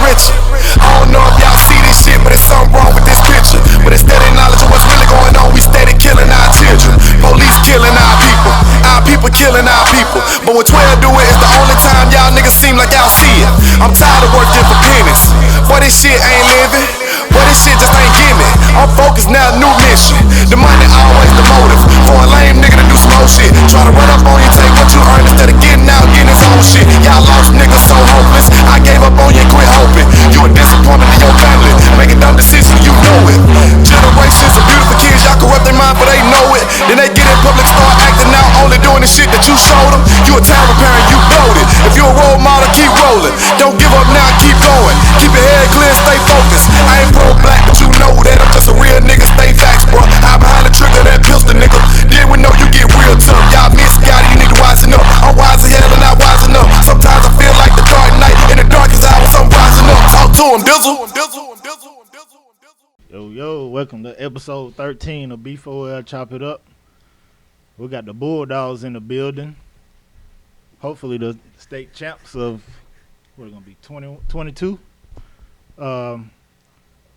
richer. I don't know if y'all see this shit, but it's something wrong with this picture. But instead of knowledge of what's really going on, we steady killing our children. Police killing our people killing our people. But when 12 do it, it's the only time y'all niggas seem like y'all see it. I'm tired of working for pennies. Boy, this shit ain't living. Boy, this shit just ain't giving. I'm focused now, new mission. The money always the motive. For a lame nigga to do some old shit. Try to run up on you, take what you earn instead of getting out, getting his own shit. Y'all lost niggas so hopeless. I gave up on you and quit hoping. You a disappointment to your family. Making dumb decisions, you know it. Generations of beautiful kids, y'all corrupt their mind, but they know it. Then they get in public, start acting out, only doing the shit that you showed them. You a terrible parent, you bloated. If you a role model, keep rolling. Don't give up now, keep going. Keep your head clear, stay focused. I ain't pro-black, but you know that I'm just a real nigga. Stay facts, bro. Hide behind the trigger, that pistol, nigga. Then we know you get real tough. Y'all misguided, you need to wisen up. I'm wise as hell and not wise enough. Sometimes I feel like the dark night. In the darkest hours, I'm rising up. Talk to him, Dizzle. Yo, welcome to episode 13 of B4L Chop It Up. We got the Bulldogs in the building. Hopefully the state champs of, what are going to be, 22?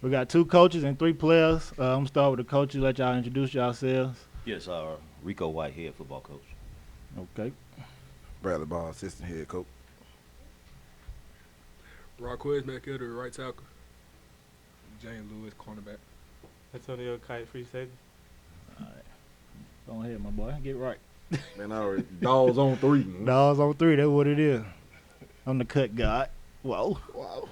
We got 2 coaches and 3 players. I'm going to start with the coaches. Let y'all introduce yourselves. Yes, Rico Whitehead, football coach. Okay. Bradley Ball, assistant head coach. Rockwez back here, the right tackle. James Lewis, cornerback. Antonio Kite, free safety. All right. Go ahead, my boy. Get right. Man, I already Dawgs on 3. Man. Dawgs on 3. That's what it is. I'm the cut guy. Whoa. Wow.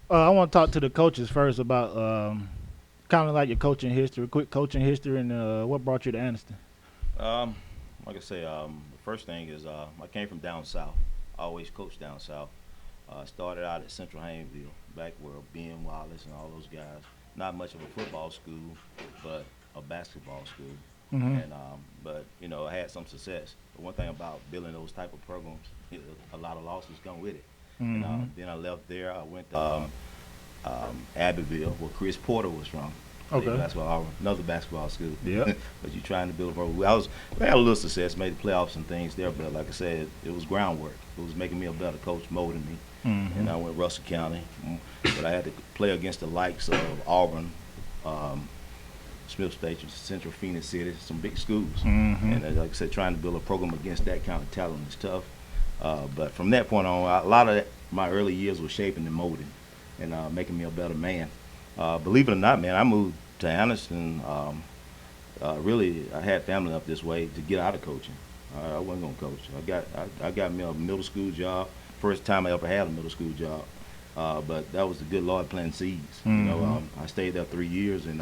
I want to talk to the coaches first about kind of like your coaching history, quick coaching history, and what brought you to Anniston? Like I say, the first thing is I came from down south. I always coached down south. Started out at Central Haynesville, back where Ben Wallace and all those guys. Not much of a football school, but a basketball school. Mm-hmm. And but you know, I had some success. But one thing about building those type of programs, a lot of losses come with it. Mm-hmm. And then I left there. I went to Abbeville, where Chris Porter was from. Okay. Another basketball school. Yeah. But you're trying to build a program. We had a little success, made the playoffs and things there, but like I said, it was groundwork. It was making me a better coach, molding me. Mm-hmm. And I went Russell County, but I had to play against the likes of Auburn, Smith Station, Central Phoenix City, some big schools. Mm-hmm. And like I said, trying to build a program against that kind of talent is tough. But from that point on, a lot of my early years was shaping and molding and making me a better man. Believe it or not, man, I moved to Anniston. Really, I had family up this way to get out of coaching. I wasn't gonna coach. I got me a middle school job. First time I ever had a middle school job. But that was the good Lord planting seeds. Mm-hmm. You know, I stayed there 3 years, and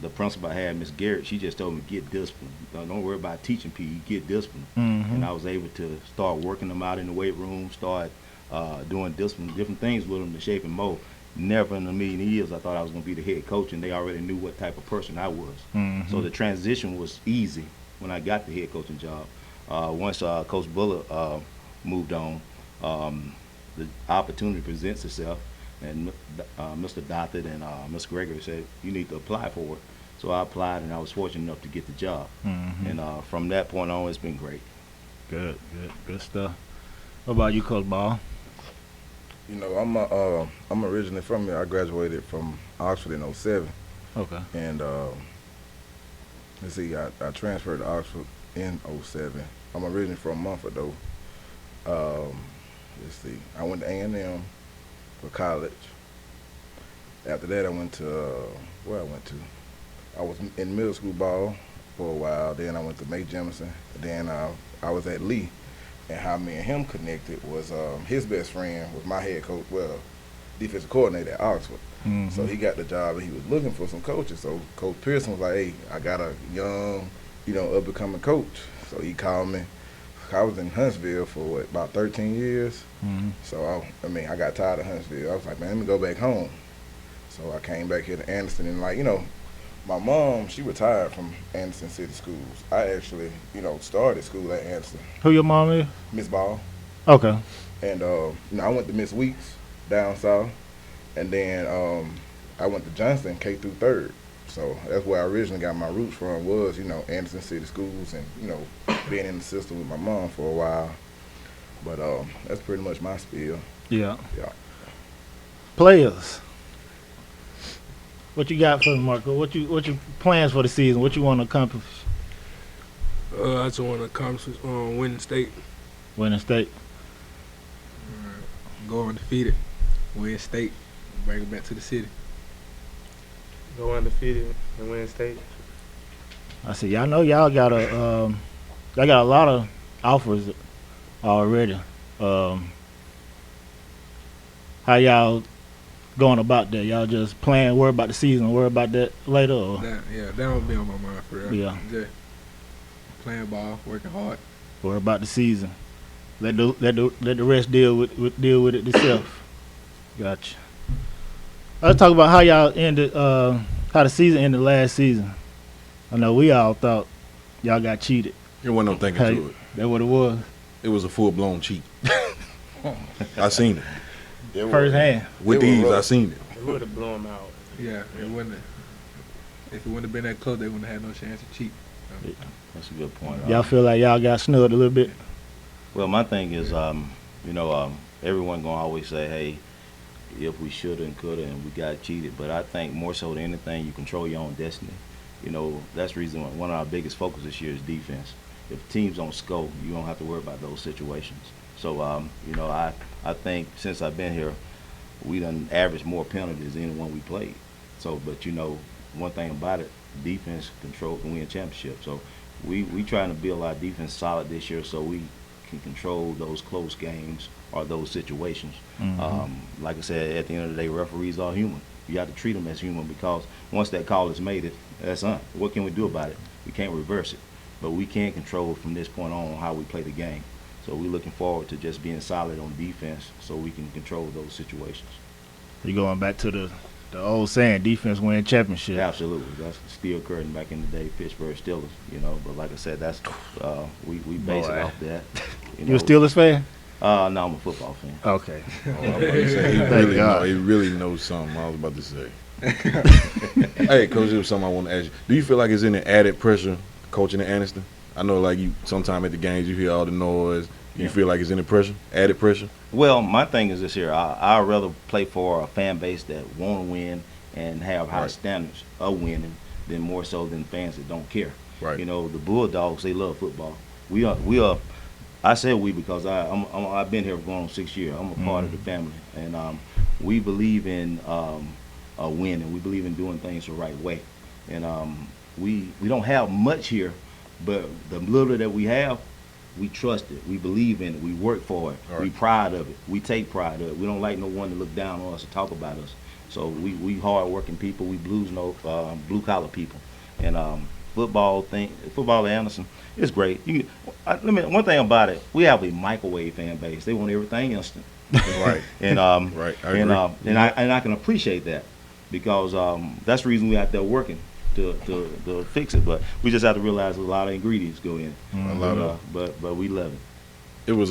the principal I had, Miss Garrett, she just told me get disciplined. Don't worry about teaching PE, get disciplined. Mm-hmm. And I was able to start working them out in the weight room, start doing different things with them to shape and mold. Never in a million years I thought I was going to be the head coach, and they already knew what type of person I was. Mm-hmm. So the transition was easy when I got the head coaching job. Once Coach Bullock moved on, the opportunity presents itself, and Mr. Dothert and Mr. Gregory said, you need to apply for it. So I applied, and I was fortunate enough to get the job. Mm-hmm. And from that point on, it's been great. Good stuff. What about you, Coach Ball? You know, I'm originally from here. I graduated from Oxford in 07. Okay. And let's see, I transferred to Oxford in 07. I'm originally from Mumford though. Let's see, I went to A&M for college. After that, I went to where I went to. I was in middle school ball for a while. Then I went to May Jemison. Then I was at Lee. And how me and him connected was his best friend was my head coach, defensive coordinator at Oxford. Mm-hmm. So he got the job, and he was looking for some coaches. So Coach Pearson was like, hey, I got a young, up-and-coming coach. So he called me. I was in Huntsville for, about 13 years. Mm-hmm. So, I got tired of Huntsville. I was like, man, let me go back home. So I came back here to Anniston, and, my mom, she retired from Anniston City Schools. I actually, started school at Anniston. Who your mom is? Miss Ball. Okay. And, I went to Miss Weeks down south. And then I went to Johnston K through 3rd. So that's where I originally got my roots from was, you know, Anniston City Schools and, you know, being in the system with my mom for a while. But that's pretty much my spiel. Yeah. Yeah. Players. What you got for them, Marco? What your plans for the season? What you want to accomplish? I just want to accomplish winning state. Winning state. Go undefeated. Win state. Bring it back to the city. Go undefeated and win state. I see. Y'all know y'all got a lot of offers already. How y'all going about that? Y'all just playing, worry about the season, worry about that later? Or? That don't be on my mind for real. Yeah. Just playing ball, working hard. Worry about the season. Let the rest deal with it itself. Gotcha. Let's talk about how y'all ended, how the season ended last season. I know we all thought y'all got cheated. There wasn't no thinking to it. That what it was. It was a full-blown cheat. I seen it. Firsthand. With these, I seen it. It would have blown them out. Yeah, it wouldn't. If it wouldn't have been that close, they wouldn't have had no chance to cheat. That's a good point. Y'all feel like y'all got snubbed a little bit? Well, my thing is, everyone gonna always say, hey, if we shoulda and coulda and we got cheated. But I think more so than anything, you control your own destiny. You know, that's the reason one of our biggest focus this year is defense. If teams don't score, you don't have to worry about those situations. So, I think since I've been here, we done averaged more penalties than anyone we played. So, but one thing about it, defense control can win championships. So we trying to build our defense solid this year so we can control those close games or those situations. Mm-hmm. Like I said, at the end of the day, referees are human. You have to treat them as human because once that call is made, that's on. What can we do about it? We can't reverse it. But we can control from this point on how we play the game. So we're looking forward to just being solid on defense so we can control those situations. You going back to the old saying, defense win championship. Absolutely. That's Steel Curtain back in the day, Pittsburgh Steelers, But like I said, that's we base it off that. You a Steelers fan? No, I'm a football fan. Okay. He really knows something. I was about to say. Hey, Coach, there was something I want to ask you. Do you feel like it's any added pressure coaching at Anniston? I know, like, you sometime at the games you hear all the noise. You feel like it's any pressure, added pressure? Well, my thing is this here. I'd rather play for a fan base that want to win and have high standards of winning than more so than fans that don't care. Right. The Bulldogs, they love football. We are. I say we because I've been here going on 6 years. I'm a part of the family, and we believe in winning. We believe in doing things the right way, and we don't have much here, but the little that we have, we trust it. We believe in it. We work for it. Right. We proud of it. We take pride of it. We don't like no one to look down on us or talk about us. So we hard working people. We blue collar people, and football at Anniston is great. One thing about it, we have a microwave fan base. They want everything instant. Right. And right. I agree. And I can appreciate that because that's the reason we out there working to fix it. But we just have to realize a lot of ingredients go in. A lot of. But we love it. It was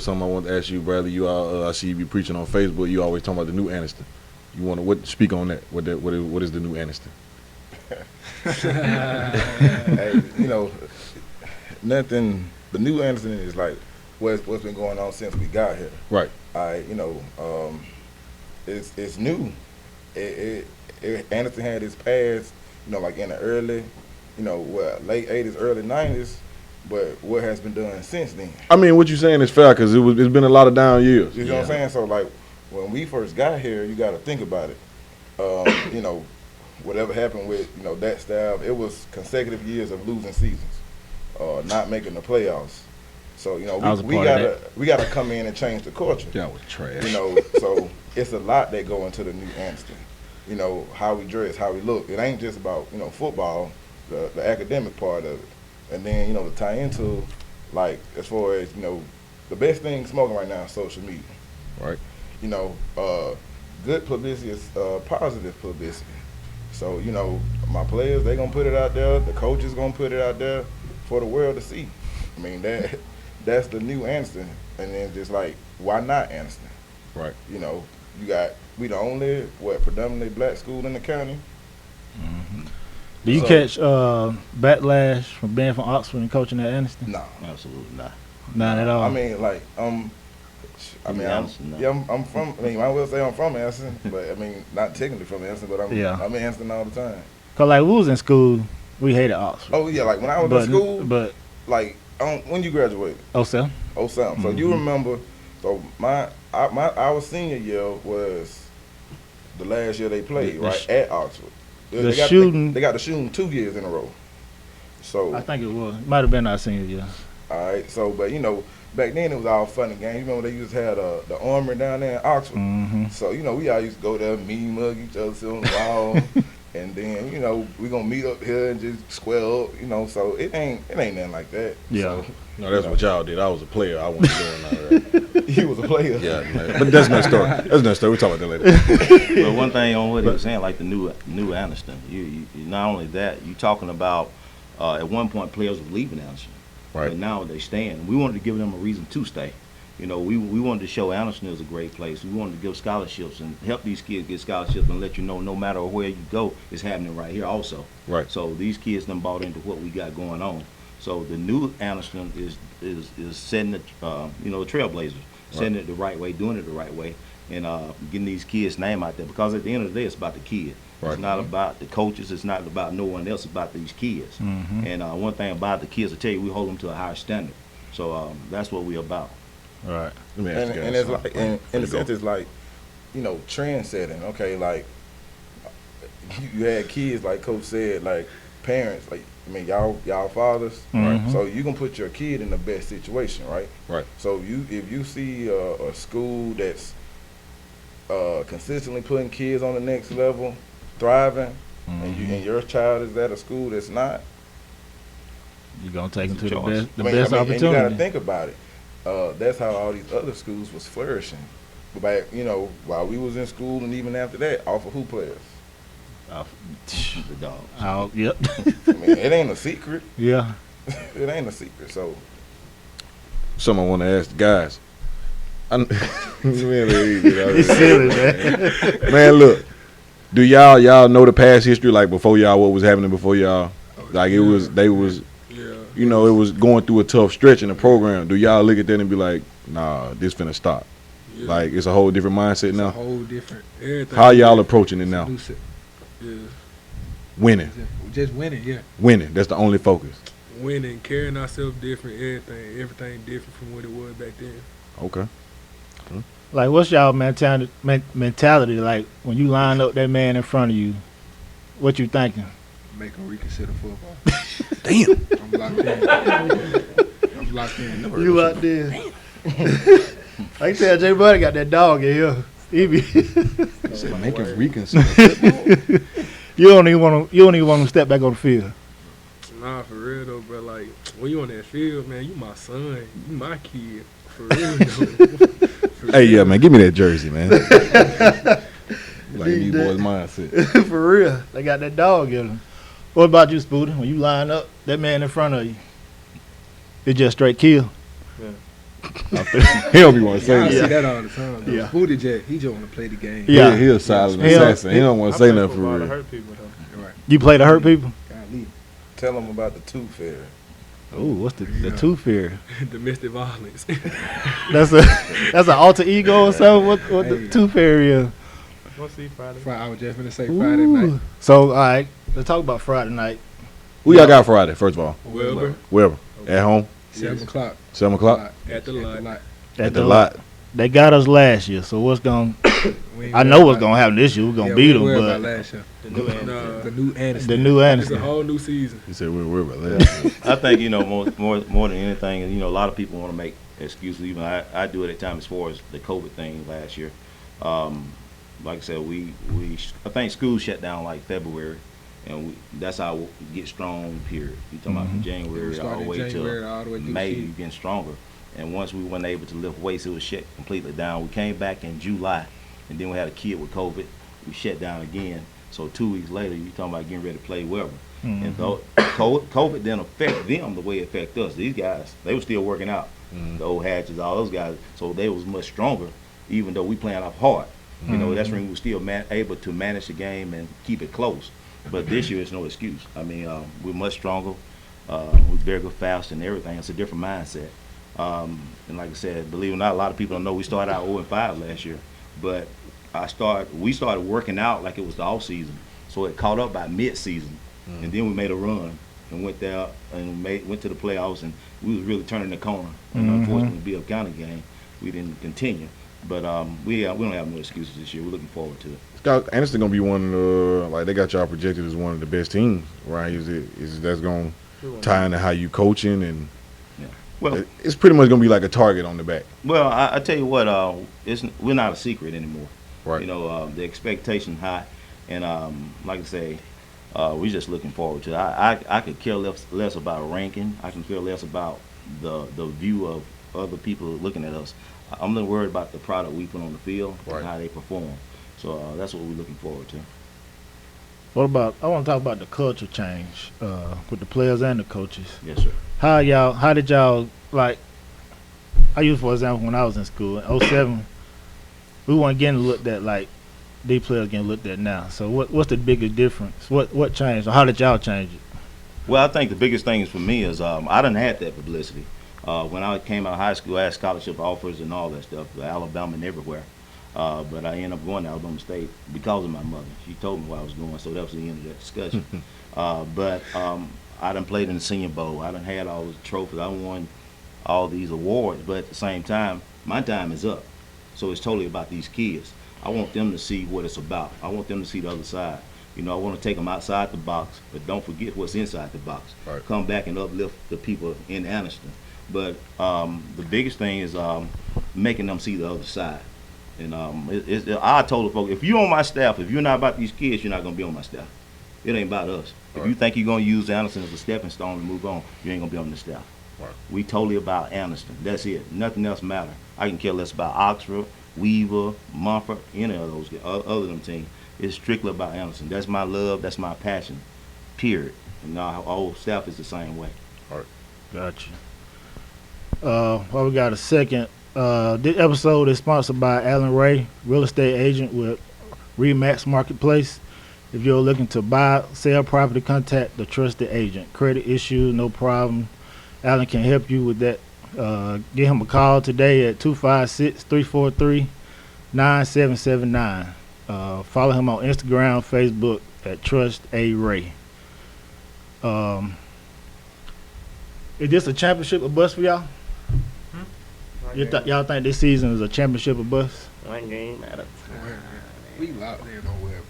something I wanted to ask you, Bradley. I see you be preaching on Facebook. You always talking about the new Anniston. You want to speak on that? What is the new Anniston? Hey, nothing. The new Anniston is like what's been going on since we got here. Right. It's new. Anniston had its past, like in the early, late '80s, early '90s. But what has been done since then? I mean, what you saying is fair because it's been a lot of down years. You know what I'm saying? So like when we first got here, you got to think about it. Whatever happened with that staff, it was consecutive years of losing seasons, not making the playoffs. So we gotta come in and change the culture. That was trash. So it's a lot that go into the new Anniston. How we dress, how we look. It ain't just about football, the academic part of it, and then to tie into like as far as the best thing smoking right now is social media. Right. Good publicity is positive publicity. So, my players, they going to put it out there. The coaches going to put it out there for the world to see. I mean, that's the new Anniston. And then just like, why not Anniston? Right. We the only, predominantly black school in the county. Mm-hmm. Do you So- catch backlash from being from Oxford and coaching at Anniston? No. Absolutely not. Not at all. I mean, like, I mean, Anniston, no. yeah, I'm from. I mean, I will say I'm from Anniston, but I mean, not technically from Anniston, but I'm in Anniston all the time. Cause like we was in school, we hated Oxford. Oh yeah, like when I was in school, but like when you graduated, 07. 07. So you remember? So our senior year was the last year they played at Oxford. They got the shooting 2 years in a row. So I think it might have been our senior year. all right. So but back then it was all fun and games. You remember they used to have the armory down there in Oxford. Mm-hmm. So we all used to go there, mean mug each other, sit on the wall, and then we gonna meet up here and just square up. So it ain't nothing like that. Yeah. So, No, that's what y'all did. I was a player. I wasn't doing that. he was a player. Yeah, man. But that's another story. That's another story. We'll talk about that later. But one thing on what he was saying, like the new Anniston, you not only that, you talking about at one point players were leaving Anniston, Right. but now they staying. We wanted to give them a reason to stay. We wanted to show Anniston is a great place. We wanted to give scholarships and help these kids get scholarships and let you know no matter where you go, it's happening right here also. Right. So these kids done bought into what we got going on. So the new Anniston is setting the the trailblazers, setting it the right way, doing it the right way, and getting these kids' name out there. Because at the end of the day, it's about the kids. Right. It's not about the coaches. It's not about no one else. It's about these kids. Mm-hmm. And one thing about the kids, I tell you, we hold them to a higher standard. So that's what we're about. All right. Let me ask you guys And it's something. like, in a Go. sense, it's like, trend setting. Okay, like you had kids, like Coach said, like parents, like y'all fathers, right? Mhm. So you can put your kid in the best situation, right? Right. So if you see a school that's consistently putting kids on the next level, thriving, and your child is at a school that's not, You're gonna take them to the Choice. best best and opportunity. you got to think about it. That's how all these other schools was flourishing. But back, while we was in school and even after that, off of who players. The dogs. Yep. I mean, it ain't a secret. Yeah. It ain't a secret. So Something I want to ask the guys. It's silly, man. Man, look. Do y'all know the past history, like before y'all, what was happening before y'all? Like they was, Yeah. it was going through a tough stretch in the program. Do y'all look at that and be like, nah, this finna stop? Yeah. Like it's a whole different mindset It's a now. whole different everything. How y'all approaching it now? Yeah. Winning, Just winning, yeah. winning. That's the only focus. Winning, carrying ourselves different, everything different from what it was back then. Okay. Like, what's y'all mentality? Like, when you line up that man in front of you, what you thinking? Make them reconsider football. Damn. I'm locked in. I'm locked in. You out there? Like I said, Jay Buddy got that dog in here. He be Said make him reconsider. you don't even want to step back on the field. Nah, for real though, bro. Like when you on that field, man, you my son, you my kid. For real though. For Hey, yeah, real. man, give me that jersey, man. Like these boys' mindset. For real, they got that dog in them. What about you, Spooter? When you line up, that man in front of you, it just straight kill. He don't be want to say I see that. that all the time. Though. Yeah. Who did Jack? He just want to play the game. Yeah. He a silent He don't- assassin. He don't want to say nothing for real. hurt people though. Right. You play to hurt people? Golly. tell them about the tooth fairy. Ooh, what's the tooth fairy? Domestic violence. That's an alter ego or something. What the Hey. tooth fairy is? We'll see Friday. I was just gonna say Friday Ooh. night. So all right, let's talk about Friday night. Who y'all got Friday, first of all? Wilbur Wherever. At home? 7 o'clock. 7 o'clock? at the lot. At the lot. They got us last year, so what's going? We ain't I know worried what's about- gonna happen this year. We're gonna yeah, beat we them, worried about but last year. The new Nah, The new Anniston. the new it's a Anniston. whole new season. He said we're about that. I think more than anything, a lot of people want to make excuses. Even I do it at times as far as the COVID thing last year. Like I said, I think school shut down like February, and that's how we get strong. Period. You talking about from January all the way January to all the way through May, the you getting stronger. And once we weren't able to lift weights, it was shut completely down. We came back in July, and then we had a kid with COVID. We shut down again. So 2 weeks later, you talking about getting ready to play Weber. And though COVID didn't affect them the way it affected us. These guys, they were still working out. The old Hatches, all those guys. So they was much stronger, even though we playing up hard. That's when we were still able to manage the game and keep it close. But this year, it's no excuse. I mean, we're much stronger. We're bigger, faster, and everything. It's a different mindset. And like I said, believe it or not, a lot of people don't know we started out 0-5 last year. But we started working out like it was the off season, so it caught up by mid-season, and then we made a run and went there and went to the playoffs, and we was really turning the corner. And unfortunately, the Bill County game, we didn't continue. But we don't have no excuses this year. We're looking forward to it. Anniston gonna be one of the, like, they got y'all projected as one of the best teams, right? Is that's gonna tie into how you coaching, and well, it's pretty much gonna be like a target on the back. Well, I tell you what, we're not a secret anymore. Right. You know, the expectation high, and like I say, we're just looking forward to it. I could care less about ranking. I can care less about the view of other people looking at us. I'm not worried about the product we put on the field and how they perform. So that's what we're looking forward to. What about? I want to talk about the culture change with the players and the coaches. Yes, sir. How did y'all, like? I use, for example, when I was in school in 07, we weren't getting looked at like these players getting looked at now. So what's the biggest difference? What changed, or how did y'all change it? Well, I think the biggest thing for me is I done had that publicity. When I came out of high school, I had scholarship offers and all that stuff, Alabama and everywhere. But I ended up going to Alabama State because of my mother. She told me where I was going, so that was the end of that discussion. But I done played in the Senior Bowl. I done had all the trophies. I won all these awards. But at the same time, my time is up. So it's totally about these kids. I want them to see what it's about. I want them to see the other side. You know, I want to take them outside the box, but don't forget what's inside the box. Right. Come back and uplift the people in Anniston. But the biggest thing is making them see the other side. And I told the folks, if you're on my staff, if you're not about these kids, you're not going to be on my staff. It ain't about us. If you think you're going to use Anniston as a stepping stone to move on, you ain't going to be on the staff. Right. We totally about Anniston. That's it. Nothing else matter. I can care less about Oxford, Weaver, Mumford, any of those other than teams. It's strictly about Anniston. That's my love. That's my passion. Period. And our whole staff is the same way. All right. Gotcha. Well, we got a second. This episode is sponsored by Alan Ray, real estate agent with Remax Marketplace. If you're looking to buy, sell property, contact the trusted agent. Credit issues, no problem. Alan can help you with that. Give him a call today at 256-343-9779. Follow him on Instagram, Facebook at Trust A Ray. Is this a championship of bust for y'all? Y'all think this season is a championship of bust? One game at a time. We locked in on whatever.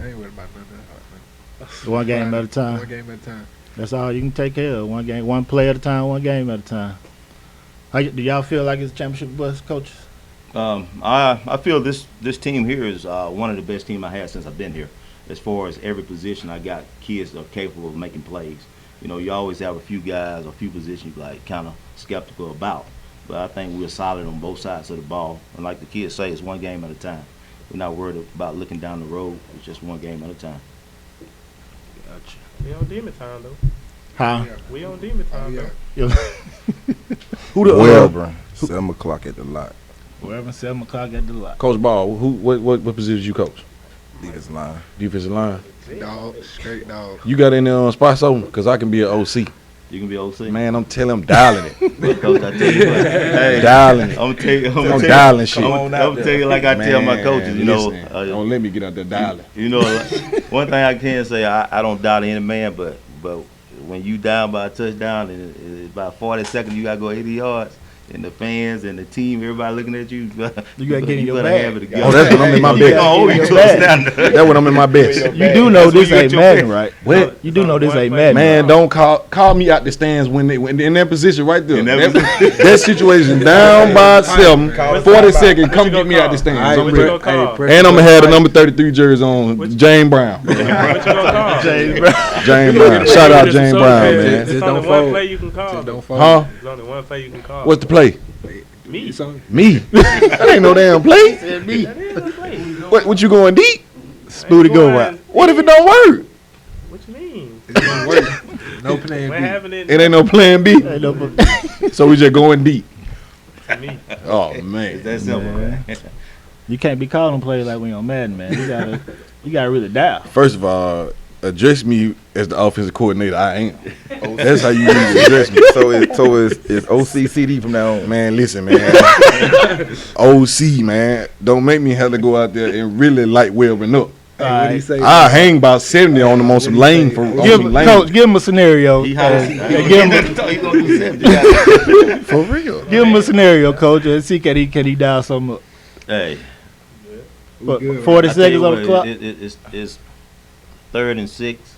I ain't worried about nothing. One game at a time. One game at a time. That's all you can take care of. One game, one play at a time, one game at a time. Do y'all feel like it's a championship bust, coaches? I feel this team here is one of the best teams I had since I've been here. As far as every position, I got kids that are capable of making plays. You know, you always have a few guys or a few positions like kind of skeptical about. But I think we're solid on both sides of the ball. And like the kids say, it's one game at a time. We're not worried about looking down the road. It's just one game at a time. Gotcha. We on demon time though. Huh? We on demon time though. Who the Wherever, 7 o'clock at the lot. Wherever 7 o'clock at the lot. Coach Ball? What position you coach? Defensive line. Defensive line. Dog, straight dog. You got any spots open? Because I can be an OC. You can be OC. Man, I'm telling him dialing it. But Coach, I tell you what, hey, Dialing it. I'm dialing shit. I'm tell you like I tell my coaches, you know. Don't let me get out there dialing. You know, one thing I can say, I don't doubt any man, but when you down by a touchdown and it's about 40 seconds, you gotta go 80 yards. And the fans and the team, everybody looking at you. You gotta get in your better bag. have it together. Oh, that's when I'm in my best. That's when I'm in my best. You do know this ain't Madden, right? What? You do know this ain't Madden. Man, don't call me out the stands when in that position right there. In that That situation down by 7, 40 seconds, come get me out the stands. What you gonna call? And I'm gonna have the number 33 jersey on, James Brown. What you gonna call? James Brown. James Brown. Shout out James Brown, man. There's only one play you can call. Just don't fall. Huh? There's only one play you can call. What's the play? Me? Me. That ain't no damn play. Me. That is a play. What you going deep? Spooty go right. What if it don't work? What you mean? It's gonna work. No plan What B. happened in It ain't no plan B. Ain't no but- So we just going deep. for me? Oh It's man. that simple, man. You can't be calling plays like we on Madden, man. You gotta really dial. First of all, address me as the offensive coordinator. I ain't. That's how you need to address me. So it's OCCD from now on. Man, listen, man. OC, man. Don't make me have to go out there and really light webbing up. What'd he say? I hang about 70 on them on some lane for Coach, give him a scenario. He hollers. Give him He gonna do 70. for real. give him a scenario, Coach, and see can he dial something up. Hey, What, good, 40 I tell you seconds on what, the clock. It's 3rd and 6,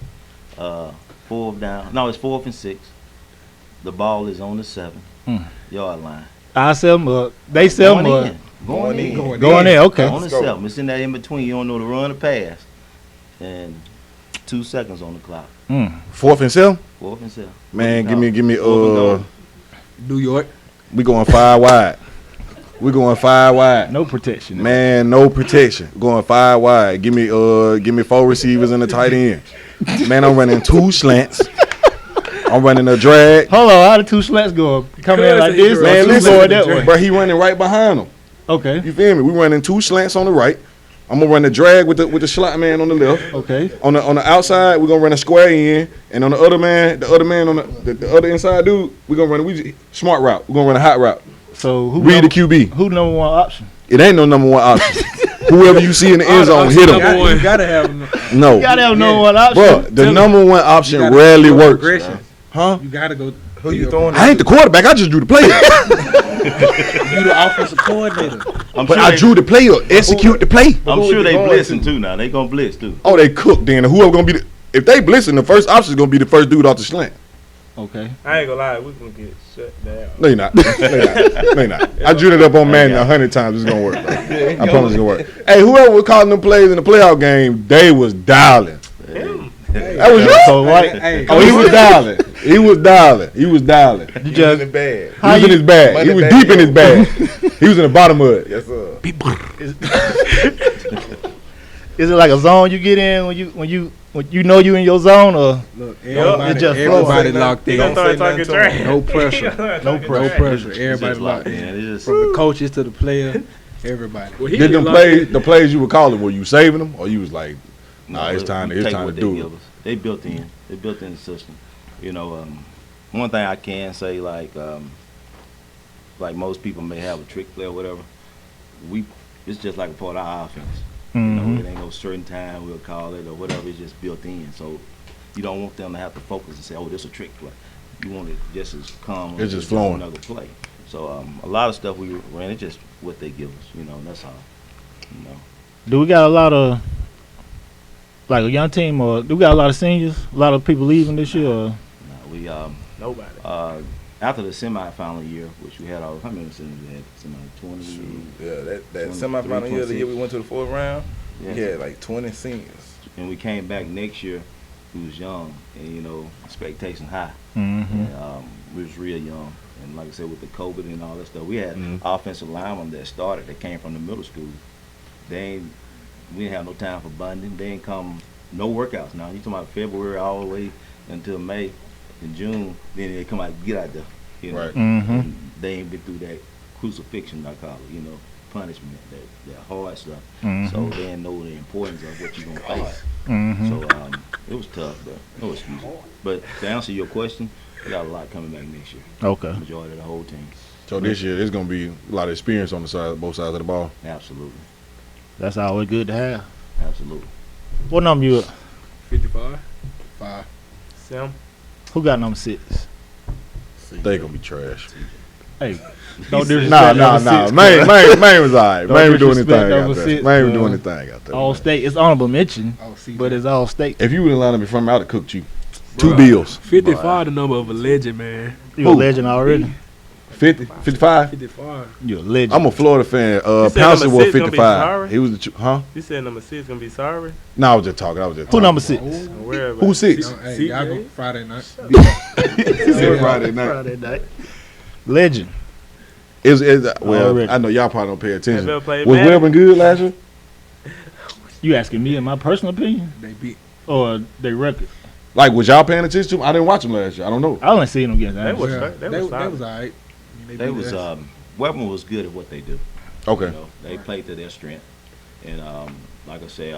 4th down. No, it's 4th and 6. The ball is on the 7-yard line. I sell them up. They sell them up. Going in. Going in, okay. On the 7. It's in that in between. You don't know the run or pass. And 2 seconds on the clock. 4th and 7? 4th and 7. Man, give me Fourth New York. we going 5 wide. We going 5 wide. No protection. Man, no protection. Going 5 wide. Give me 4 receivers and a tight end. Man, I'm running 2 slants. I'm running a drag. Hold on, how the 2 slants go? Coming in like this, Man, or 2 listen, going that way? bro, he running right behind him. Okay, You feel me? We running 2 slants on the right. I'm gonna run the drag with the slot man on the left. okay. On the outside, we're gonna run a square in, and on the other man on the other inside dude, we're gonna run a smart route. We're gonna run a hot route. So who Read the number, QB. who number 1 option? It ain't no number 1 option. Whoever you see in the end zone, hit him. You gotta have No, You gotta have number 1 option. bro, the number 1 option rarely works. aggression. Huh? You gotta go. Who you throwing? I ain't the quarterback. I just drew the player. You the offensive coordinator. But I drew the player. Execute the play. I'm sure they going blitzing too now. They gonna blitz too. Oh, they cooked then. Whoever gonna be if they blitzing, the first option is gonna be the first dude off the slant. Okay. I ain't gonna lie, we gonna get shut down. No, you're not. No, you're not. I drew it up on Madden 100 times. It's gonna work. Bro. I promise it's gonna work. Hey, whoever was calling them plays in the playoff game, they was dialing. That was you. So right. Hey, Oh, he was dialing. He was dialing. He was dialing. You just in the bag. He was in his bag. He Money was bag. deep in his bag. He was in the bottom of it. Yes, sir. is it like a zone you get in when you know you in your zone, or Look, it just everybody flow. locked He in. gonna start say nothing talking to him. trash. No pressure. no No pressure? pressure. It's Everybody just locked locked in. in. It's just From the coaches to the player, everybody. Well, he Did them get plays, the plays you were calling, were you saving them, or you was like, nah, it's time we take to what they do give it? us. They built in. They built in the system. You know, one thing I can say, like most people may have a trick play or whatever. It's just like a part of our offense. You know, it ain't no certain time we'll call it or whatever. It's just built in. So you don't want them to have to focus and say, "Oh, this is a trick play." You want it just as calm. It's just as flowing. Another play. So a lot of stuff we ran, it's just what they give us. You know, and that's all. You know. Do we got a lot of like a young team, or do we got a lot of seniors? A lot of people leaving this year. Or? Nah, we Nobody. after the semifinal year, which we had how many seniors we had? 20. Yeah, that 23, semifinal year, the year 26. we went to the 4th round, Yeah. we had like 20 seniors. And we came back next year. We was young, and you know, expectation high. Mm-hmm. And, we was real young, and like I said, with the COVID and all that stuff, we had offensive linemen that started that came from the middle school. We didn't have no time for bonding. They ain't come no workouts. Now you talking about February all the way until May and June. Then they come out get out there. You know, Right. Mm-hmm. and they ain't been through that crucifixion, I call it. You know, punishment, that hard stuff. Mhm. So they didn't know the importance of what you gonna face. Mm-hmm. So it was tough, but no excuses. But to answer your question, we got a lot coming back next year. Okay. Majority of the whole team. So this year, there's gonna be a lot of experience on both sides of the ball. Absolutely. That's always good to have. Absolutely. What number you at? 55. 5. Sam. Who got number 6? They gonna be trash. Hey, don't said- disrespect Nah. number 6. Man was alright. Don't Man was doing his disrespect thing number out there. 6, Man was bro. doing his thing out there. All man. state. It's honorable mention, Oh, see, but it's all state. If you would have lined up in front of me, I'd have cooked you. 2 Bruh. bills. 55 the number of a legend, man. You a legend already. 50, 55. 55. You a legend. I'm a Florida fan. said Pouncer number was 6 gonna be 55. sorry? He was huh? You said number 6 gonna be sorry. No, I was just talking. Who talking. number 6? Where Who's 6? Hey, y'all go Friday night. Friday night. Friday night. Legend. Well, Already. I know y'all probably don't pay attention. Have you ever played Was Madden? Webber good last year? You asking me in my personal opinion, They beat. or they record? Like, was y'all paying attention to him? I didn't watch him last year. I don't know. I only seen them against They Anniston. was Well, they they was solid. was all right. They was Weapon was good at what they do. Okay. You know, they played to their strength. And like I say,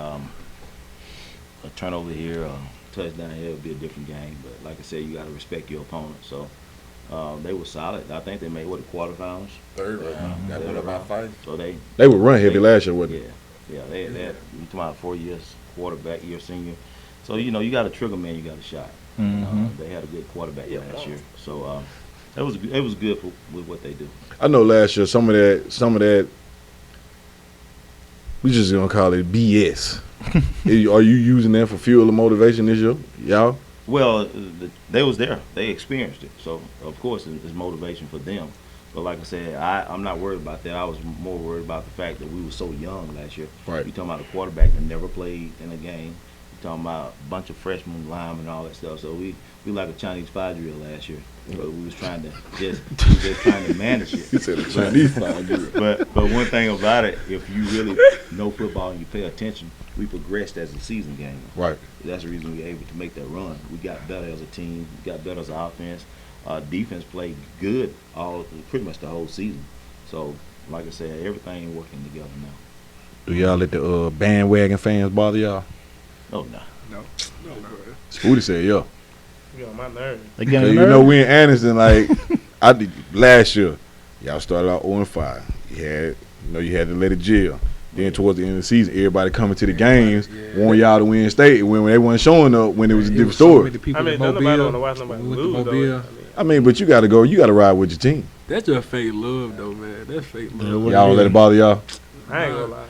a turnover here, a touchdown here would be a different game. But like I said, you got to respect your opponent. So they were solid. I think they made the quarterfinals. Third round. Got beat up by 5. So they They were run heavy last year, wasn't it? Yeah, they had you talking about 4 years quarterback, year senior. So you got a trigger man, you got a shot. They had a good quarterback last year. So it was good with what they do. I know last year some of that we just gonna call it BS. Are you using that for fuel and motivation this year, y'all? Well, they was there. They experienced it. So, of course, it's motivation for them. But like I said, I'm not worried about that. I was more worried about the fact that we were so young last year. Right. You're talking about a quarterback that never played in a game. You're talking about a bunch of freshmen, linemen, and all that stuff. So we like a Chinese 5-year-old last year. But we was trying to manage it. He said a Chinese 5-year. But one thing about it, if you really know football and you pay attention, we progressed as a season game. Right. That's the reason we were able to make that run. We got better as a team. We got better as an offense. Defense played good pretty much the whole season. So, like I said, everything working together now. Do y'all let the bandwagon fans bother y'all? Oh, no. No, bro. Spooty said, yeah. You on my nerves. They Cause getting you know we in Anniston, like I did last year. Y'all started out 0-5. You had to let it gel. Then towards the end of the season, everybody coming to the games, want y'all to win state. When they weren't showing up, when it was a different story. I mean, nobody want to watch nobody lose, though. I mean, but you got to go. You got to ride with your team. That's just fake love, though, man. That's fake love. Y'all don't let it bother y'all. I ain't gonna lie.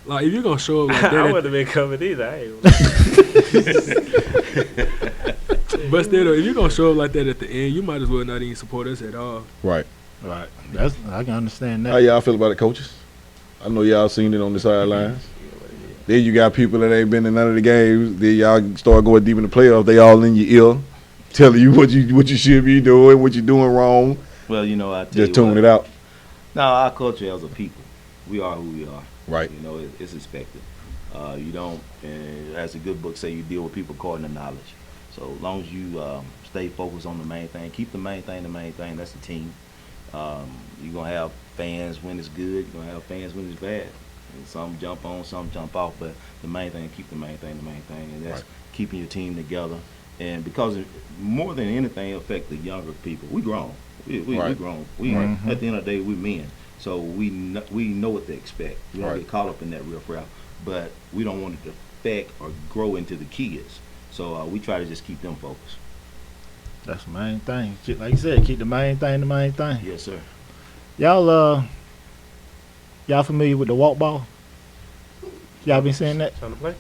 Like, if you're going to show up like that. I wouldn't have been covered either. I ain't gonna lie. But still, if you're going to show up like that at the end, you might as well not even support us at all. Right. Right. I can understand that. How y'all feel about it, coaches? I know y'all seen it on the sidelines. Then you got people that ain't been in none of the games. Then y'all start going deep in the playoffs. They all in your ear, telling you what you should be doing, what you're doing wrong. Well, I tell Just you tune what, it out. No, our culture as a people, we are who we are. Right. It's expected. You don't, as the good book say, you deal with people according to knowledge. So as long as you stay focused on the main thing, keep the main thing, that's the team. You're going to have fans when it's good. You're going to have fans when it's bad. And some jump on, some jump off. But the main thing, keep the main thing. And that's keeping your team together. And because more than anything affect the younger people. We grown. We grown. At the end of the day, we men. So we know what to expect. We don't get caught up in that riffraff. But we don't want it to affect or grow into the kids. So we try to just keep them focused. That's the main thing. Like you said, keep the main thing. Yes, sir. Y'all familiar with the walk ball? Y'all been seeing that? Trying to play?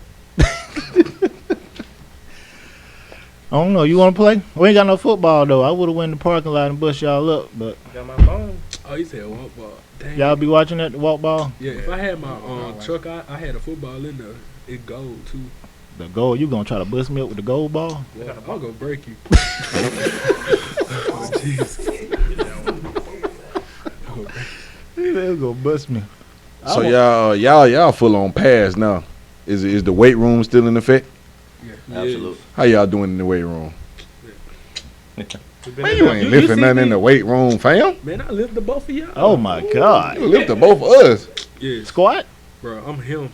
I don't know. You want to play? We ain't got no football though. I would have went in the parking lot and bust y'all up, but Got my phone. Oh, you said walk ball. Dang. y'all be watching that the walk ball. Yeah, if I had my truck, I had a football in there. It gold, too. The goal, you gonna try to bust me up with the gold ball? Yeah, I'll go break you. Oh, jeez. They're gonna bust me. So y'all full on pass now. Is the weight room still in effect? Yeah. Absolutely. How y'all doing in the weight room? We've been Man, in you there. ain't lifting nothing in the weight room, fam. Man, I lift the both of y'all. Oh my God! You lifted both of us. Yeah, Squat? bro, I'm him.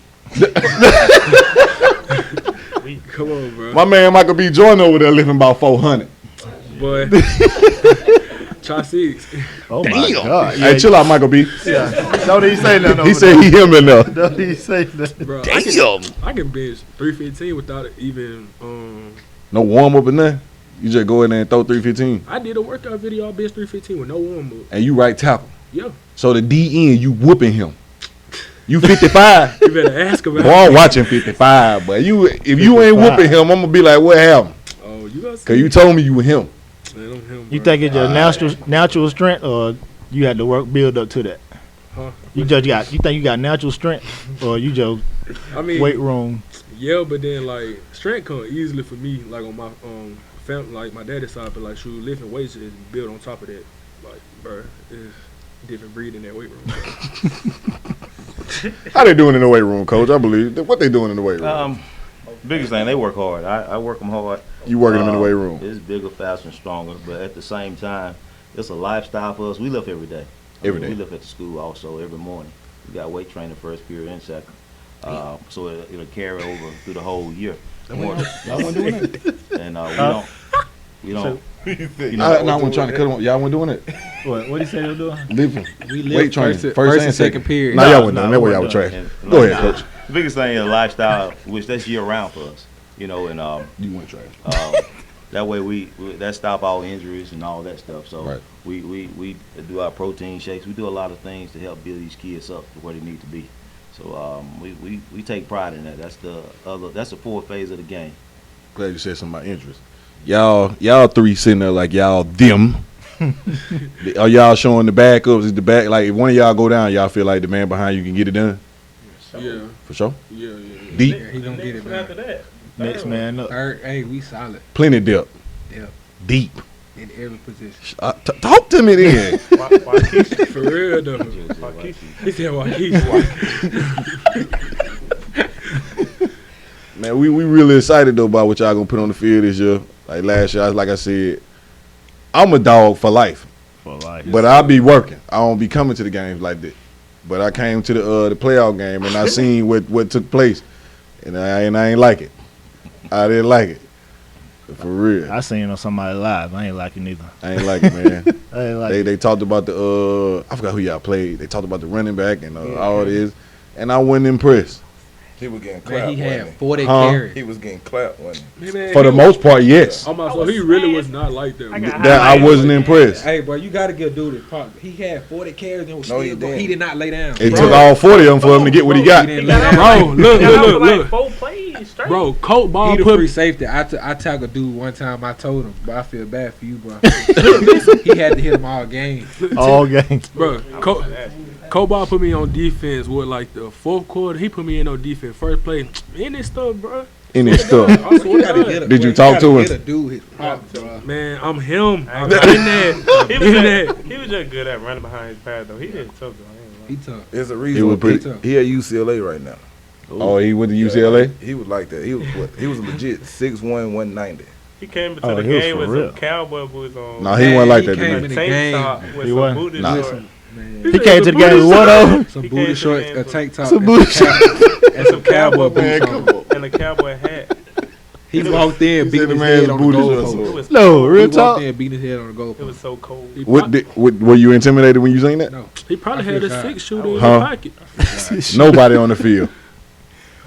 Come on, bro. My man Michael B. Jordan over there lifting about 400. Boy. Try 6. Oh my God! Hey, chill out, Michael B. Yeah. Don't even say nothing. He said he him enough. Don't even say that. Bro, Damn. I can bench 315 without even No warm up or nothing. You just go in there and throw 315. I did a workout video. I bench 315 with no warm up. And you right tackle. Yeah. So the DN, you whooping him. You 55. You better ask about Boy, I'm watching 55, but if you ain't 55. whooping him, I'm gonna be like, what happened? Oh, you got Cause you told me you were him. Man, I'm him, You bro. think it's your natural strength, or you had to build up to that? Huh? You think you got natural strength, or you just I mean, weight room? yeah, but then like strength come easily for me, like on my family, like my daddy's side, but like shoot, lifting weights is built on top of that. Like, bro, it's different breed in that weight room. How they doing in the weight room, coach? I believe. What they doing in the weight room? Biggest thing, they work hard. I work them hard. You working them in the weight room. It's bigger, faster, and stronger. But at the same time, it's a lifestyle for us. We lift every day. Every day. We lift at the school also every morning. We got weight training first period and second. So it'll carry over through the whole year. Y'all wasn't doing it? And we don't. I wasn't trying to cut them off. Y'all wasn't doing it? What do you say they're doing? Living. We Weight live training. first and second period. Nah, y'all wasn't doing that. That way we y'all was wasn't trash. And Go ahead, coach. The biggest thing is lifestyle, which that's year round for us. And You went trash. that way we that stop all injuries and all that stuff. So Right. we do our protein shakes. We do a lot of things to help build these kids up to where they need to be. So we take pride in that. That's the fourth phase of the game. Glad you said something about injuries. Y'all three sitting there like y'all them. Are y'all showing the backups? Is the back like if one of y'all go down, y'all feel like the man behind you can get it done? Yeah. For sure. Yeah. Deep, Yeah, he gonna get it, After man. that. Next man up. Third, hey, we solid. plenty depth, Yep. deep. In every position. Talk to me then. Waukesha. For real though. Waukesha. He said Waukesha. Man, we really excited though about what y'all gonna put on the field this year. Like last year, like I said, I'm a dog for life. For life. But I'll be working. I don't be coming to the games like that. But I came to the playoff game and I seen what took place, and I ain't like it. I didn't like it. For real, I seen on somebody live. I ain't like it neither. I ain't like it, man. I ain't like it. They talked about the I forgot who y'all played. They talked about the running back and all this, and I wasn't impressed. He was getting Man, clapped. he had wasn't 40 Huh? carries. He was getting clapped, wasn't he? Man, For the most part, yes. I'm so he really was not like that. That I wasn't impressed. Hey, bro, you got to give dude his props. He had 40 carries and was No, still he didn't. he did not lay down. It Bro. took all 40 of them for him to get what he got. He He didn't got lay out down. Bro, look, he got out look, for like look. 4 plays straight. Bro, Colt Ball He the put free safety. I tackled a dude one time. I told him, but I feel bad for you, bro. He had to hit him all game. All games. bro. Colt Ball put me on defense with like the fourth quarter. He put me in on defense first play. In this stuff, bro. In his stuff. I swear to Gotta God. get a- Did you bro, talk gotta to him? get a dude his props, bro. Man, I'm him. I'm in He that. was, In just, that. he was just good at running behind his pad though. He did tough though. I ain't He lying. tough. There's a He reason. was pretty- He at UCLA right now. Oh, he went to UCLA? He was like that. He was legit 6'1", 190. He came into Oh, the he was game for with real. some cowboy boots on. Nah, he Man, wasn't like he that. came Dude. in the tank game. top with He some wasn't. booty Nah. shorts. Man. He came to the game with what on? Some He booty came to shorts, the a game tank top, Some and booty and some cowboy boots on. And a cowboy hat. He walked in, He beating said the his man's head on the booty goal shorts post. It was No, He real walked talk. in, beating his head on the goal It was post. so cold. He Were you intimidated when you seen that? No, He probably I had a feel 6 shooter in Huh? his pocket. Nobody on the field.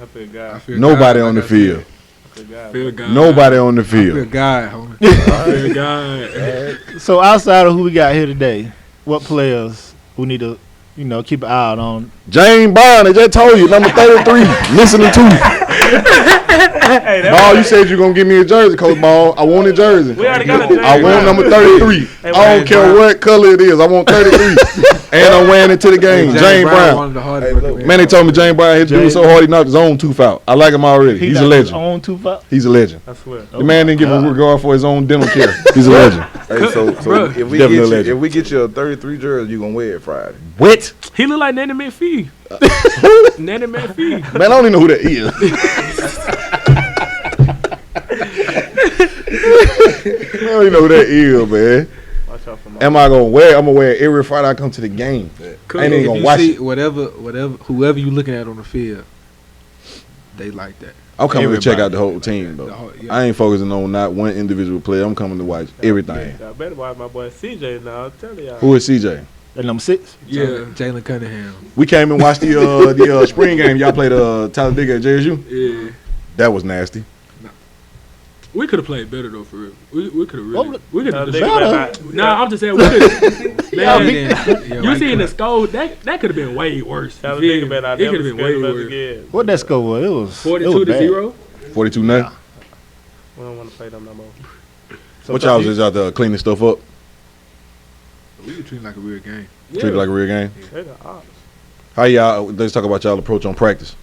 I feel God. I feel Nobody God, on the like I said. field. I feel God. Feel God. Nobody on the I feel field. God, homie. Feel God. So outside of who we got here today, what players we need to, keep an eye out on? James Brown, I just told you, number 33, listening to you. Hey, that Ball, was- you said you're going to give me a jersey, Coach Ball. I want a jersey. We already got a jersey. I want number 33. Hey, I don't care what color it is. I want 33. And I'm wearing it to the game. James Brown. one of the hardest Hey, working look, men. Man, they told me James Brown hit the dude so hard he knocked his own tooth out. I like him already. He's a knocked his legend. own 2 fouls. He's a legend. I swear. The man didn't give a regard for his own dental care. He's a legend. Hey, so Bruh. if we Definitely a get legend. if we get you a 33 jersey, you gonna wear it Friday. What? He look like Nanny McPhee. Nanny McPhee. Man, I don't even know who that is. I don't even know who that is, man. Watch out for my. Am I gonna wear it? I'm gonna wear it every Friday I come to the game. Cool. I ain't even If gonna you watch see it. whatever, whoever you looking at on the field, they like that. I'm coming to check Everybody. out the whole team, The though. whole- yeah. I ain't focusing on not one individual player. I'm coming to watch everything. I better watch my boy CJ now. I'm telling y'all. Who is CJ? That number 6. Yeah. Jalen Cunningham. We came and watched the spring game. Y'all played Talladega at JSU. Yeah. That was nasty. We could have played better though, for real. We could have really. We could have. Nigga, Nah, I'm just saying. We could. Man, Yeah, you right seen the cut. score? That could have been way worse. Tell You the feel nigga me? better. I It never could have been way schedule us worse. again. What that score was? It was 42 to bad. 0. 42 now. We don't want to play them no more. So What y'all was just out there cleaning stuff up? We could treat it like a real game. Treat it like a real game. They the ops. How y'all? Let's talk about y'all approach on practice.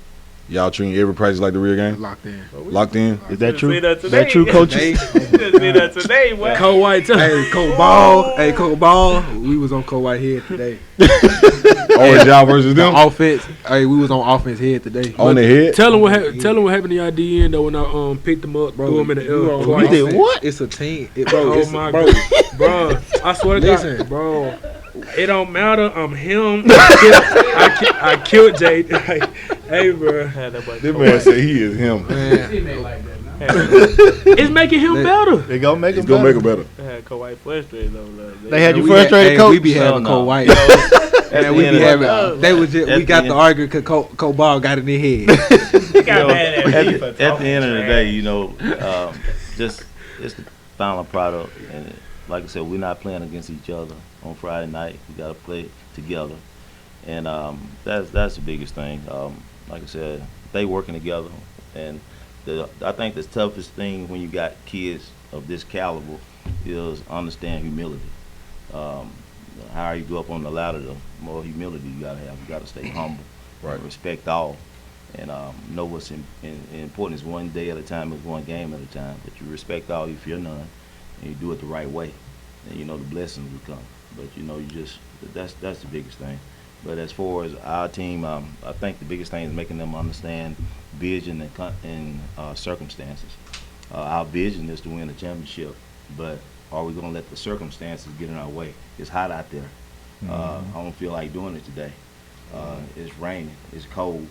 Y'all treating every practice like the real game. Locked in. Locked in. Is that true? See that Is today. that true, coach? They- Just see that today, boy. Cole White. Hey, Coach Ball. Hey, Coach Ball. We was on Coach White head today. Oh, it's y'all versus them On offense. Hey, we was on offense head today. on their head. Tell them what happened. Tell them what happened to y'all DN though when I picked them up, threw them in the you air. on You did offense. what? It's a team. Oh It's my bro. god, bro! I swear to Listen. God, bro. It don't matter. I'm him. I killed Jay. Hey, bro. Had that boy This Kawhi. man said he is him. Man, It's making him better. They gonna make He's him gonna better. make it better. I had Kawhi frustrated though. They had you we frustrated, coach. We be Hell having no. Cole White. You know, at And the we end be of the- having. They was just. At We got the the end- argument because Cole Ball got in their head. He got mad at me at, for at the talking end of the trash. day, you know, just it's the final product, and like I said, we're not playing against each other on Friday night. We got to play together, and that's the biggest thing. Like I said, they working together, and I think the toughest thing when you got kids of this caliber is understand humility. The higher you go up on the ladder, the more humility you gotta have. You gotta stay humble, Right. respect all, and know what's important is one day at a time, is one game at a time. But you respect all, you fear none, and you do it the right way, and you know the blessings will come. But you know that's the biggest thing. But as far as our team, I think the biggest thing is making them understand vision and circumstances. Our vision is to win a championship, but are we going to let the circumstances get in our way? It's hot out there. I don't feel like doing it today. It's raining. It's cold.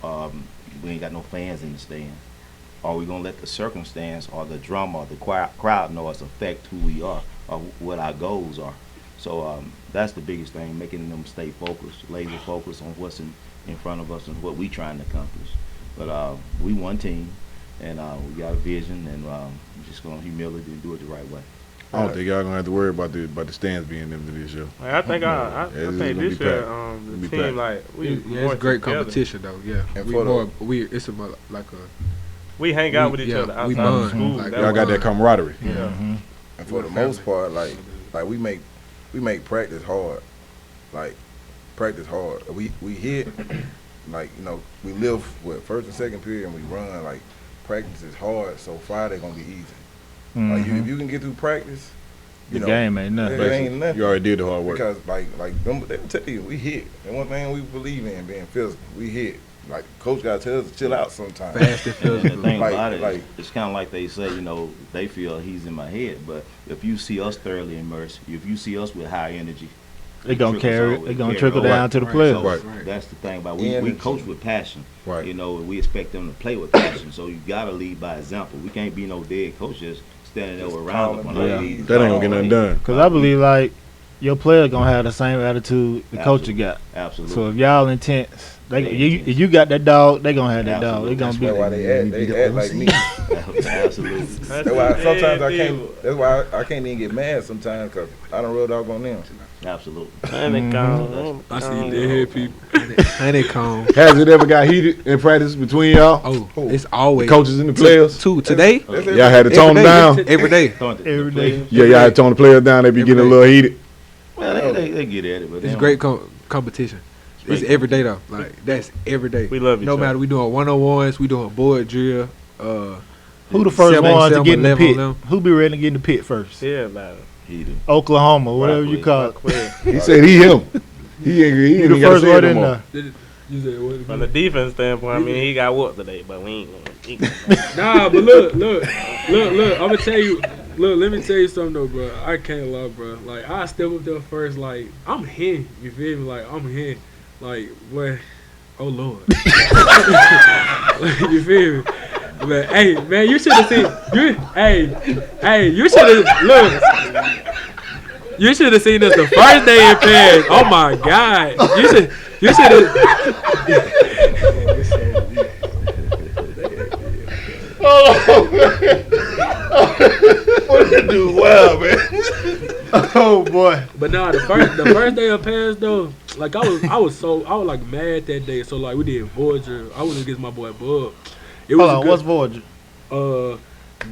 We ain't got no fans in the stand. Are we going to let the circumstance or the drama or the crowd noise affect who we are or what our goals are? So that's the biggest thing, making them stay focused, laser focused on what's in front of us and what we trying to accomplish. But we one team, and we got a vision, and we're just going to humility and do it the right way. I don't think y'all gonna have to worry about the stands being empty this year. Like, I think I it's think gonna this be year packed. the be team packed. like we Yeah, more it's great together. competition though. Yeah, And we for the- more. It's a more like a. We hang out with We- each yeah, other we outside of bond. school. Like, Y'all got that camaraderie. Yeah. And for the most part, like we make practice hard. Like practice hard. We hit like, you know, we live with first and second period and we run. Like practice is hard, so Friday gonna be easy. Like if you can get through practice, The you know, game ain't nothing. it ain't nothing. You already did the hard work. Because like them, they will tell you we hit. And one thing we believe in being physical, we hit. Like coach gotta tell us to chill out sometimes. Fast and And the physical. thing Like- about it, like- it's kind of like they say, you know, they feel he's in my head. But if you see us thoroughly immersed, if you see us with high energy, They gonna trickles carry. over, They gonna carry trickle over. down to the Right. players. So Right. that's the thing about we Energy. coach with passion. Right. You know, and we expect them to play with passion. So you gotta lead by example. We can't be no dead coaches standing there Just with round up calling on our plays. lead. That ain't gonna get nothing done. Cause I believe like your player gonna have the same attitude the coach Absolutely. got. Absolutely. So if y'all intense, They if you got that dog, they gonna have that dog. They Absolutely. gonna That's be. why they act like me. Absolutely. That's why sometimes I can't. That's why I can't even get mad sometimes because I don't real dog on them. Absolutely. And they gone. I see dead people. And it come. Has it ever got heated in practice between y'all? Oh, it's The always coaches and the players? Two today. That's Y'all had to tone them down? Every day. Every day. Yeah, y'all had to tone the players down. They be Every getting a day. little heated. Well, they get at it, but they It's don't- great competition. It's great every day though. Like that's every day. We love each No other. matter we doing 101s, we doing board drill. Who the first 7 ones to on get in the 11 pit? on them. Who be ready to get in the pit first? Yeah, man. heated. Oklahoma, whatever you call it. He said he him. He ain't He even the got to first say it one no in more. there. You said what? From the defense standpoint, I mean, he got whooped today, but we ain't gonna. Nah, but look. I'm gonna tell you. Look, let me tell you something though, bro. I can't lie, bro. Like I step up there first, like I'm here. You feel me? Like I'm here. Like boy, oh Lord. Like, you feel me? But hey, man, you should have seen. You should have look. You should have seen us the first day in Paris. Oh my God. You should have. Do well, man. Oh boy. But nah, the first day of Paris though, like I was like mad that day. So like we did Voyager. I went against my boy Bub. It was Hold on, a what's good, Voyager?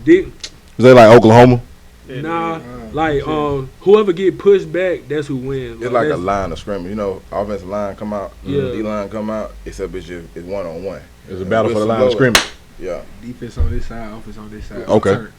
did Is that like Oklahoma? nah like whoever get pushed back, that's who wins. It's like a that's- line of scrimmage. You know, offensive line come out, Yeah. D line come out. Except it's one on one. It's a battle for the With line some of scrimmage. Yeah, Defense on this side, offense on this side. Okay. Turn.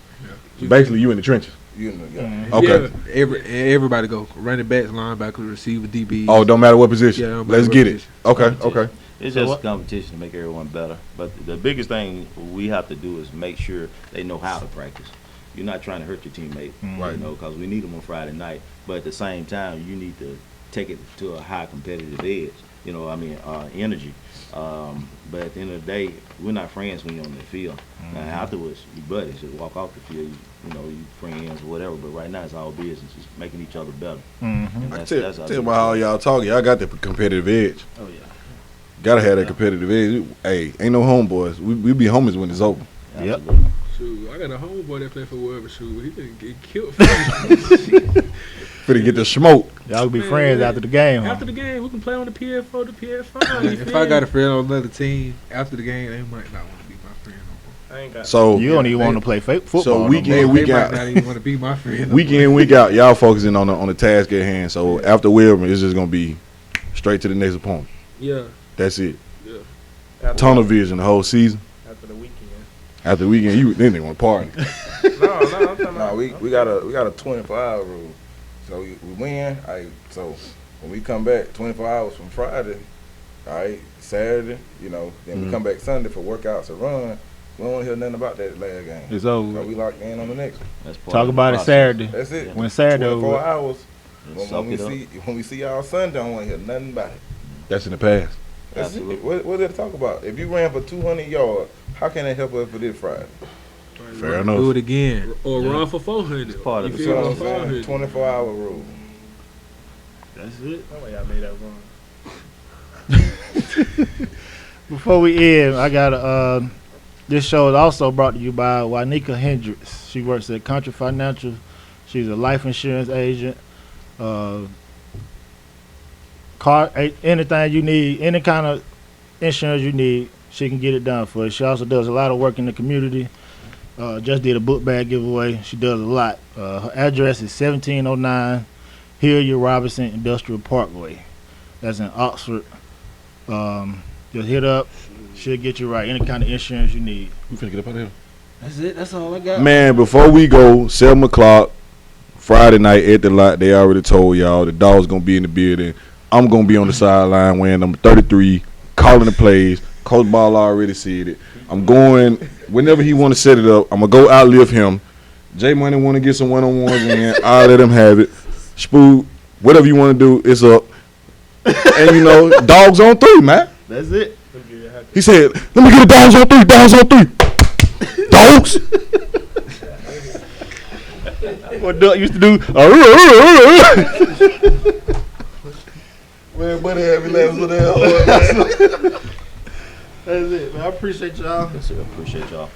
So basically, you in the trenches. you know, yeah. Okay. Yeah, everybody go. Running backs, linebackers, receiver, DBs. Oh, don't matter what position. Yeah, don't matter Let's what get it. position. Okay. Okay. It's So just what- a competition to make everyone better. But the biggest thing we have to do is make sure they know how to practice. You're not trying to hurt your teammate, Right. you know, because we need them on Friday night. But at the same time, you need to take it to a high competitive edge. energy. But at the end of the day, we're not friends when you're on the field. Now, afterwards, you buddies. Just walk off the field, you friends or whatever. But right now, it's all business. It's making each other better. And I tell you about how y'all talk. Y'all got the competitive edge. Oh, yeah. Gotta have that competitive edge. Hey, ain't no homeboys. We be homies when it's over. Yep. Shoot, I got a homeboy that play for whatever. Shoot, he didn't get killed for me. Finna get the smoke. Y'all be friends after the game. After the game, we can play on the PS4, the PS5. If I got a friend on another team after the game, they might not want to be my friend no more. I ain't got So You don't even want to play football. So no weekend more. we They got might not even want to be my friend. No week in, week out. Y'all focusing on the task at hand. So after Wilburn, it's just gonna be straight to the next opponent. Yeah. That's it. after, Tunnel vision the whole season. after the weekend. After the weekend, then they want to party. No, I'm talking Nah, about. we got a 24-hour rule. So we win. So when we come back 24 hours from Friday, all right, Saturday, then we come back Sunday for workouts or run. We don't want to hear nothing about that last game. It's So over. we locked in on the next one. That's part Talk of the about it process. Saturday. That's it. When Saturday 24 over. hours. Just soak it up. When we see y'all Sunday, I don't want to hear nothing about it. That's in the past. That's Absolutely. it. What is there to talk about? If you ran for 200 yards, how can that help us for this Friday? Fair Do enough. it again. Or run for 400. It's part of You the feel So me? I'm saying 400. 24-hour rule. That's it. No way I made that wrong. Before we end, I got this show is also brought to you by Wanika Hendricks. She works at Country Financial. She's a life insurance agent. Anything you need, any kind of insurance you need, she can get it done for you. She also does a lot of work in the community. Just did a book bag giveaway. She does a lot. Her address is 1709 Hilliard Robinson Industrial Parkway. That's in Oxford. Just hit up. She'll get you right. Any kind of insurance you need. We finna get up out of here. That's it. That's all I got. Man, before we go, 7 o'clock, Friday night at the lot, they already told y'all the Dawgs gonna be in the building. I'm gonna be on the sideline wearing number 33, calling the plays. Coach Ball already said it. I'm going whenever he want to set it up. I'm gonna go outlive him. J Money want to get some one-on-ones in. I'll let him have it. Spook, whatever you want to do, it's up. And Dawgs on 3, man. That's it. He said, "Let me get a Dawgs on 3. Dawgs on 3. Dogs." What Duck used to do. Man, buddy, have me laughing with that. That's it, man. I appreciate y'all. Yes, sir. Appreciate y'all.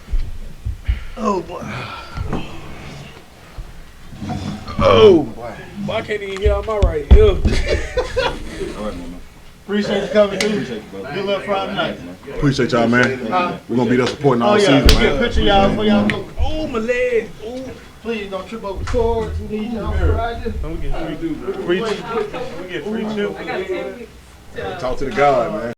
Oh, boy. Boy, I can't even get out my right ear. All right, man. Appreciate you coming through. Appreciate you, brother. Good luck Friday night. Appreciate y'all, man. We're gonna be there supporting all Oh, yeah. season, Get a man. picture of y'all before y'all go. Oh, my leg. Oh. Please don't trip over the cords. We need y'all on Friday. We get free chips. Talk to the guy, man.